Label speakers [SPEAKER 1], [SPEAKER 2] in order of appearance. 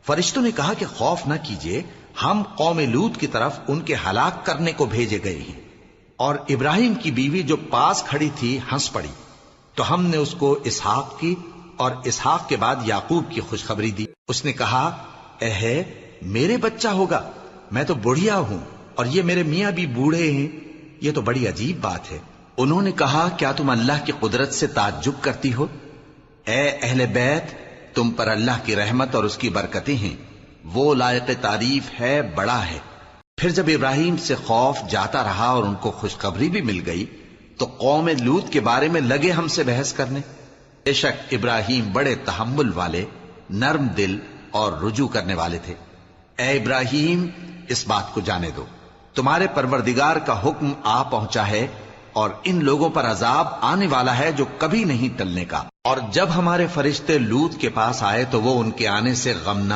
[SPEAKER 1] फरिश्तों ने कहा कि खौफ न कीजिए, हम कौम लूत की तरफ उनके हलाक करने को भेजे गए हैं। और इब्राहिम की बीवी जो पास खड़ी थी हंस पड़ी, तो हमने उसको इसहाक की और इसहाक के बाद याकूब की खुशखबरी दी। उसने कहा, एहे मेरे बच्चा होगा, मैं तो बुढ़िया हूं और ये मेरे मियां भी बूढ़े हैं, ये तो बड़ी अजीब बात है। उन्होंने कहा, क्या तुम अल्लाह की कुदरत से ताज्जुब करती हो? ए अहले बैत, तुम पर अल्लाह की रहमत और उसकी बरकतें हैं, वो लायक तारीफ है, बड़ा है। फिर जब इब्राहिम से खौफ जाता रहा और उनको खुशखबरी भी मिल गई, तो कौम लूत के बारे में लगे हमसे बहस करने। बेशक इब्राहिम बड़े तहम्मुल वाले, नर्म दिल और रुजू करने वाले थे। ए इब्राहिम, इस बात को जाने दो, तुम्हारे परवरदिगार का हुक्म आ पहुंचा है और इन लोगों पर अजाब आने वाला है जो कभी नहीं टलने का। और जब हमारे फरिश्ते लूत के पास आए तो वो उनके आने से गमना